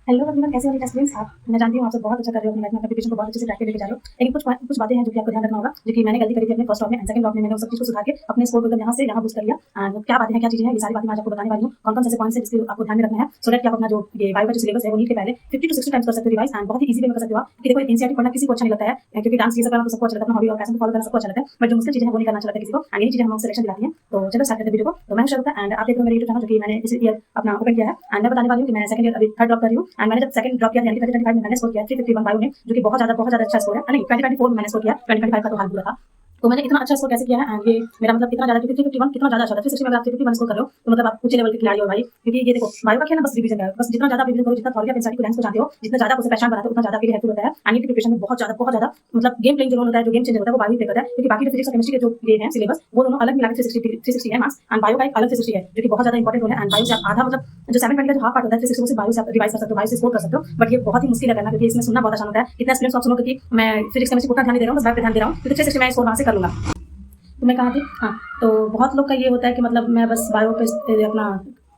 Hello everyone, कैसे हो मेरे स्टूडेंट्स आप? मैं जानती हूँ आप सब बहुत अच्छा कर रहे हो अपनी लाइफ में, अपने प्रिपरेशन को बहुत अच्छे से ट्रैक पे लेके जा रहे हो। लेकिन कुछ बातें हैं जो कि आपको ध्यान रखना होगा, जो कि मैंने गलती करी थी अपने फर्स्ट ड्रॉप में एंड सेकंड ड्रॉप में। मैंने उस सब चीज़ को सुधार के अपने स्कोर को एकदम यहाँ से यहाँ बूस्ट कर लिया। एंड क्या बातें हैं, क्या चीज़ें हैं, ये सारी बातें मैं आज आपको बताने वाली हूँ। कौन-कौन से ऐसे पॉइंट्स हैं जिसके आपको ध्यान में रखना है, सो दैट कि आप अपना जो ये बायो का जो सिलेबस है वो नीट के पहले 50 टू 60 टाइम्स कर सकते हो रिवाइज। एंड बहुत ही ईज़ी वे में कर सकते हो आप, क्योंकि देखो एनसीईआरटी पढ़ना किसी को अच्छा नहीं लगता है, क्योंकि डांस ये सब करना तो सबको अच्छा लगता है, अपना हॉबी और पैशन को फॉलो करना सबको अच्छा लगता है, बट जो मुश्किल चीज़ें हैं वो नहीं करना अच्छा लगता है किसी को। एंड यही चीज़ें हमें सिलेक्शन दिलाती हैं। तो चलो स्टार्ट करते हैं वीडियो को। तो मैं हूं श्रद्धा एंड आप देख रहे हो मेरा यूट्यूब चैनल, जो कि मैंने इस ईयर अपना ओपन किया है। एंड मैं बताने वाली हूँ कि मैंने सेकंड ईयर अभी थर्ड ड्रॉप कर रही हूँ। एंड मैंने जब सेकंड ड्रॉप किया यानी कि 2025 में मैंने स्कोर किया 351 बायो में, जो कि बहुत ज़्यादा अच्छा स्कोर है। नहीं, 2024 में मैंने स्कोर किया, 2025 का तो हाल बुरा था। तो मैंने इतना अच्छा स्कोर कैसे किया है, एंड ये मेरा मतलब कितना ज़्यादा, क्योंकि 351 कितना ज़्यादा अच्छा था। 360 में अगर आप 351 स्कोर कर रहे हो तो मतलब आप ऊंचे लेवल के खिलाड़ी हो भाई। क्योंकि ये देखो बायो का खेल ना बस रिवीजन है, बस जितना ज़्यादा रिवीजन करो, जितना थॉरी आप एनसीईआरटी को रैंक्स को जानते हो, जितना ज़्यादा उसे पहचान बनाते हो, उतना ज़्यादा आपके लिए हेल्पफुल होता है। एंड ये प्रिपरेशन में बहुत ज़्यादा मतलब गेम प्लेइंग जो रोल होता है, जो गेम चेंजर होता है, वो बायो ही प्ले करता है। क्योंकि बाकी जो फिजिक्स और केमिस्ट्री के जो ये है सिलेबस, वो दोनों अलग मिला के 360 है मार्क्स, एंड बायो का एक अलग 360 है, जो कि बहुत ज़्यादा इंपॉर्टेंट रोल है। एंड बायो से आप आधा मतलब जो 720 का जो हाफ पार्ट होता है 360 से बायो से आप रिवाइज कर सकते हो, बायो से स्कोर कर सकते हो। बट ये बहुत ही मुश्किल है करना, क्योंकि इसमें सुनना बहुत आसान होता है। कितना स्टूडेंट्स आप सुनोगे कि मैं फिजिक्स केमिस्ट्री को उतना ध्यान नहीं दे रहा हूँ, बस बायो पे ध्यान दे रहा हूँ, क्योंकि 360 मैं स्कोर वहाँ से कर लूंगा। तो मैं कहाँ थी? हाँ, तो बहुत लोग का ये होता है कि मतलब मैं बस बायो पे अपना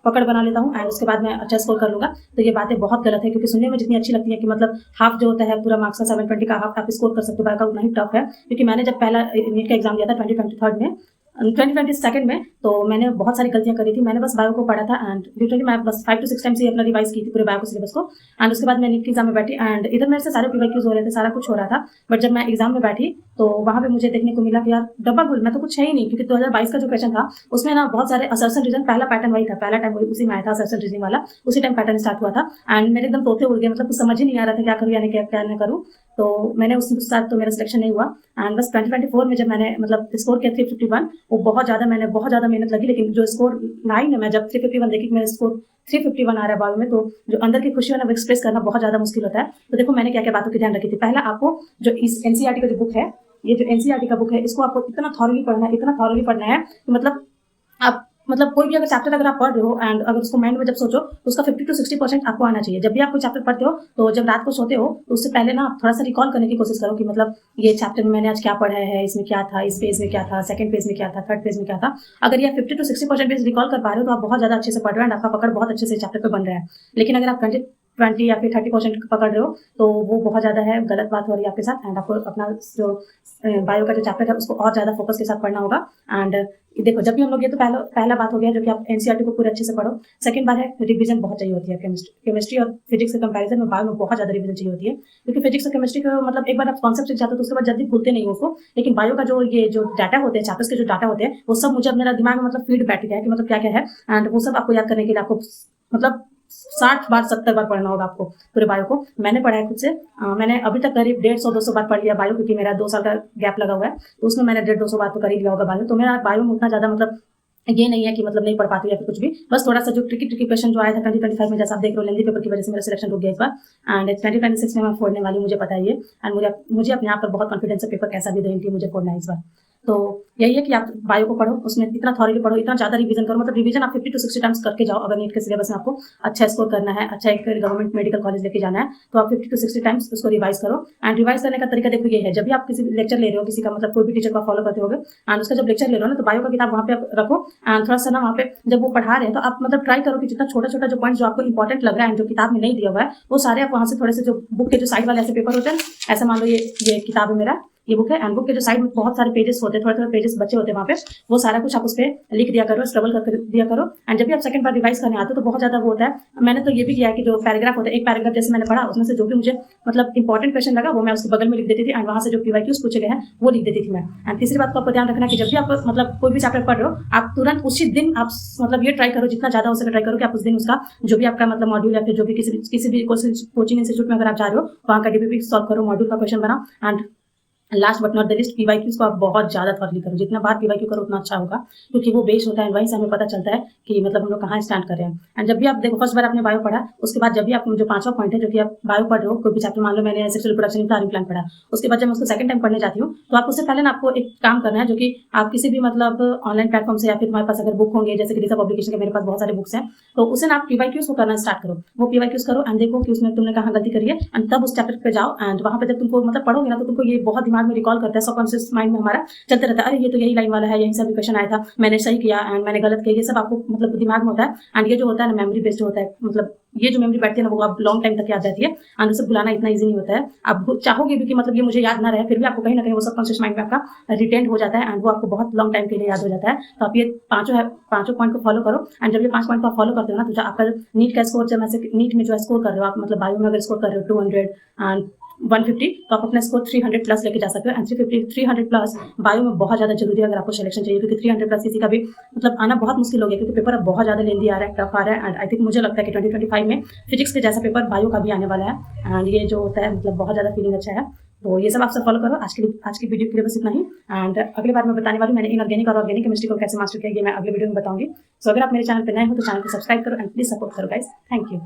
पकड़ बना लेता हूँ एंड उसके बाद मैं अच्छा स्कोर कर लूँगा। तो ये बातें बहुत गलत है, क्योंकि सुनने में जितनी अच्छी लगती है कि मतलब हाफ जो होता है पूरा मार्क्स का 720 का हाफ आप स्कोर कर सकते हो, बायो का उतना ही टफ है। क्योंकि मैंने जब पहला नीट का एग्जाम दिया था 2023 में, 2022 में, तो मैंने बहुत सारी गलतियां करी थी। मैंने बस बायो को पढ़ा था एंड लिटरली मैं बस 5 to 6 टाइम्स ही अपना रिवाइज की थी पूरे बायो को सिलेबस को। एंड उसके बाद मैं नीट के एग्जाम में बैठी एंड इधर मेरे से सारे पीवाईक्यूज हो रहे थे, सारा कुछ हो रहा था। बट जब मैं एग्जाम में बैठी तो वहां पे मुझे देखने को मिला कि यार डब्बा गुल, मैं तो कुछ है ही नहीं। क्योंकि 2022 का जो क्वेश्चन था उसमें ना बहुत सारे असर्शन रीजन, पहला पैटर्न वही था, पहला टाइम उसी में आया था असर्शन रीजनिंग वाला, उसी टाइम पैटर्न स्टार्ट हुआ था। एंड मेरे एकदम तोते उड़ गए, मतलब कुछ समझ ही नहीं आ रहा था क्या करूँ यानी क्या ना करूँ। तो मैंने उस साथ तो मेरा सिलेक्शन नहीं हुआ। एंड बस 2024 में जब मैंने मतलब स्कोर किया 351, वो बहुत ज़्यादा मेहनत लगी। लेकिन जो स्कोर लाई ना, मैं जब 351 देखी कि मेरा स्कोर 351 आ रहा है बायो में, तो जो अंदर की खुशी है ना वो एक्सप्रेस करना बहुत ज़्यादा मुश्किल होता है। तो देखो मैंने क्या क्या बातों की ध्यान रखी थी। पहला, आपको जो इस एनसीईआरटी का जो बुक है, ये जो एनसीईआरटी का बुक है, इसको आपको इतना थॉरली पढ़ना है, इतना थॉरली पढ़ना है कि मतलब आप मतलब कोई भी अगर चैप्टर अगर आप पढ़ रहे हो एंड अगर उसको माइंड में जब सोचो तो उसका 50 to 60% आपको आना चाहिए। जब भी आप कोई चैप्टर पढ़ते हो तो जब रात को सोते हो तो उससे पहले ना आप थोड़ा सा रिकॉल करने की कोशिश करो कि मतलब ये चैप्टर में मैंने आज क्या पढ़ा है, इसमें क्या था, इस पेज में क्या था, सेकंड पेज में क्या था, थर्ड पेज में क्या था। अगर ये 50 to 60% पेज रिकॉल कर पा रहे हो तो आप बहुत ज्यादा अच्छे से पढ़ रहे हो एंड आपका पकड़ बहुत अच्छे से चैप्टर पे बन रहा है। लेकिन अगर आप 20 या फिर 30% पकड़ रहे हो तो वो बहुत ज्यादा है, गलत बात हो रही है आपके साथ। एंड आपको अपना जो बायो का जो चैप्टर है उसको और ज्यादा फोकस के साथ पढ़ना होगा। एंड देखो जब भी हम लोग, ये तो पहला बात हो गया जो कि आप एनसीईआरटी को पूरे अच्छे से पढ़ो। सेकंड बात है रिवीजन बहुत चाहिए होती है। केमिस्ट्री और फिजिक्स के कंपैरिजन में बायो में बहुत ज्यादा रिवीजन चाहिए होती है, क्योंकि फिजिक्स और केमिस्ट्री को मतलब एक बार आप कॉन्सेप्ट सीख जाते हो तो उसके बाद जल्दी भूलते नहीं हो उसको। लेकिन बायो का जो ये जो डाटा होते हैं, चैप्टर्स के जो डाटा होते हैं, वो सब मुझे मेरा दिमाग में मतलब फीड बैठ गया है कि मतलब क्या क्या है। एंड वो सब आपको याद करने के लिए आपको मतलब 60 बार 70 बार पढ़ना होगा आपको पूरे बायो को। मैंने पढ़ा है खुद से। मैंने अभी तक करीब 150-200 बार पढ़ लिया बायो, क्योंकि मेरा 2 साल का गैप लगा हुआ है, तो उसमें मैंने 150-200 बार तो कर ही लिया होगा बायो। तो मेरा बायो में उतना ज्यादा मतलब ये नहीं है कि मतलब नहीं पढ़ पाती या फिर कुछ भी, बस थोड़ा सा जो ट्रिकी क्वेश्चन जो आया था 2025 में, जैसा आप देख रहे हो लेंदी पेपर की वजह से मेरा सिलेक्शन रुक गया इस बार। एंड 2026 में मैं फोड़ने वाली हूँ, मुझे पता है ये। एंड मुझे अपने आप पर बहुत कॉन्फिडेंस है, पेपर कैसा भी देंगे मुझे फोड़ना है इस बार। तो यही है कि आप बायो को पढ़ो, उसमें इतना थॉरली पढ़ो, इतना ज्यादा रिवीजन करो। मतलब रिवीजन आप 50 to 60 टाइम्स करके जाओ। अगर नीट के सिलेबस में आपको अच्छा स्कोर करना है, अच्छा एक गवर्नमेंट मेडिकल कॉलेज लेके जाना है, तो आप 50 to 60 टाइम्स उसको रिवाइज करो। एंड रिवाइज करने का तरीका देखो ये है, जब भी आप किसी लेक्चर ले रहे हो, किसी का मतलब कोई भी टीचर को फॉलो करते हो एंड उसका जब लेक्चर ले रहे हो ना, तो बायो का किताब वहाँ पे आप रखो। एंड थोड़ा सा ना वहाँ पे जब वो पढ़ा रहे हैं तो आप मतलब ट्राई करो कि जितना छोटा छोटा जो पॉइंट जो आपको इंपॉर्टेंट लग रहा है जो किताब में नहीं दिया हुआ है, वो सारे आप वहाँ से थोड़े से जो बुक के जो साइड वाले ऐसे पेपर होते हैं, ऐसा मान लो ये किताब है मेरा, ये बुक है। एंड बुक के जो साइड में बहुत सारे पेजेस होते हैं, थोड़े थोड़े पेजेस बचे होते हैं वहाँ पे, वो सारा कुछ आप उस पर लिख दिया करो, स्क्रबल कर दिया करो। एंड जब भी आप सेकंड बार रिवाइज करने आते हो तो बहुत ज्यादा वो होता है। मैंने तो ये भी किया है कि जो पैराग्राफ होता है, एक पैराग्राफ जैसे मैंने पढ़ा, उसमें से जो भी मुझे मतलब इंपॉर्टेंट क्वेश्चन लगा वो मैं उसके बगल में लिख देती थी, एंड वहाँ से जो पीवाईक्यूज पूछे गए हैं वो लिख देती थी मैं। एंड तीसरी बात को आपको ध्यान रखना कि जब भी आप मतलब कोई भी चैप्टर पढ़ रहे हो, आप तुरंत उसी दिन आप मतलब ये ट्राई करो, जितना ज्यादा हो सके ट्राई करो कि आप उस दिन उसका जो भी आपका मतलब मॉड्यूल या फिर जो भी किसी भी कोचिंग इंस्टीट्यूट में अगर आप जा रहे हो, वहाँ का डीपीपी सॉल्व करो, मॉड्यूल का क्वेश्चन बनाओ। And last but not the list, PYQs को आप बहुत ज्यादा थॉरली करो। जितना बार पीवाईक्यू करो उतना अच्छा होगा, क्योंकि वो बेस्ड होता है, वहीं से हमें पता चलता है कि मतलब हम लोग कहाँ स्टैंड कर रहे हैं। एंड जब भी आप देखो फर्स्ट बार आपने बायो पढ़ा, उसके बाद जब भी आप जो 5वां पॉइंट है जो कि आप बायो पढ़ रहे हो, कोई भी चैप्टर, मान लो मैंने सेक्सुअल रिप्रोडक्शन इंफ्लारिंग प्लांट पढ़ा, उसके बाद जब मैं उसको सेकंड टाइम पढ़ने जाती हूँ तो आप उससे पहले ना आपको एक काम करना है, जो कि आप किसी भी मतलब ऑनलाइन प्लेटफॉर्म से या फिर तुम्हारे पास अगर बुक होंगे, जैसे कि दिशा पब्लिकेशन के मेरे पास बहुत सारे बुक्स हैं, तो उसे ना आप पीवाईक्यूज को करना स्टार्ट करो। वो पीवाईक्यूज करो एंड देखो कि उसमें तुमने कहाँ गलती करी है, एंड तब उस चैप्टर पे जाओ। एंड वहाँ पे जब तुमको मतलब पढ़ोगे ना तो तुमको ये बहुत दिमाग दिमाग में रिकॉल करता है, सबकॉन्शियस माइंड में हमारा चलते रहता है, अरे ये तो यही लाइन वाला है, यही सब क्वेश्चन आया था, मैंने सही किया एंड मैंने गलत किया, ये सब आपको मतलब दिमाग में होता है। एंड ये जो होता है ना मेमोरी बेस्ड होता है, मतलब ये जो मेमोरी बैठती है ना वो आप लॉन्ग टाइम तक याद रहती है एंड उसे भुलाना इतना ईजी नहीं होता है। आप चाहोगे भी कि मतलब ये मुझे याद ना रहे, फिर भी आपको कहीं ना कहीं वो सबकॉन्शियस माइंड में आपका रिटेंड हो जाता है एंड वो आपको बहुत लॉन्ग टाइम के लिए याद हो जाता है। तो आप ये पांचों पॉइंट को फॉलो करो एंड जब ये 5 पॉइंट को आप फॉलो करते हो ना, तो आपका नीट का स्कोर, जब ऐसे नीट में जो स्कोर कर रहे हो आप, मतलब बायो में अगर स्कोर कर रहे हो 200 एंड 150, तो आप अपना स्कोर 300 प्लस लेके जा सकते हो। एंड 300 प्लस बायो में बहुत ज़्यादा जरूरी है अगर आपको सिलेक्शन चाहिए, क्योंकि 300 प्लस किसी का भी मतलब आना बहुत मुश्किल हो गया, क्योंकि पेपर अब बहुत ज़्यादा लेंदी आ रहा है, टफ आ रहा है। एंड आई थिंक मुझे लगता है कि 2025 में फिजिक्स के जैसा पेपर बायो का भी आने वाला है एंड ये जो होता है मतलब बहुत ज़्यादा फीलिंग अच्छा है। तो ये सब आप सब फॉलो करो। आज की वीडियो के लिए बस इतना ही एंड अगली बार मैं बताने वाली हूँ मैंने इनऑर्गेनिक और ऑर्गेनिक केमिस्ट्री को कैसे मास्टर किया, ये मैं अगले वीडियो में बताऊंगी। सो अगर आप मेरे चैनल पर नए हो तो चैनल को सब्सक्राइब करो एंड प्लीज सपोर्ट करो गाइस। Thank you.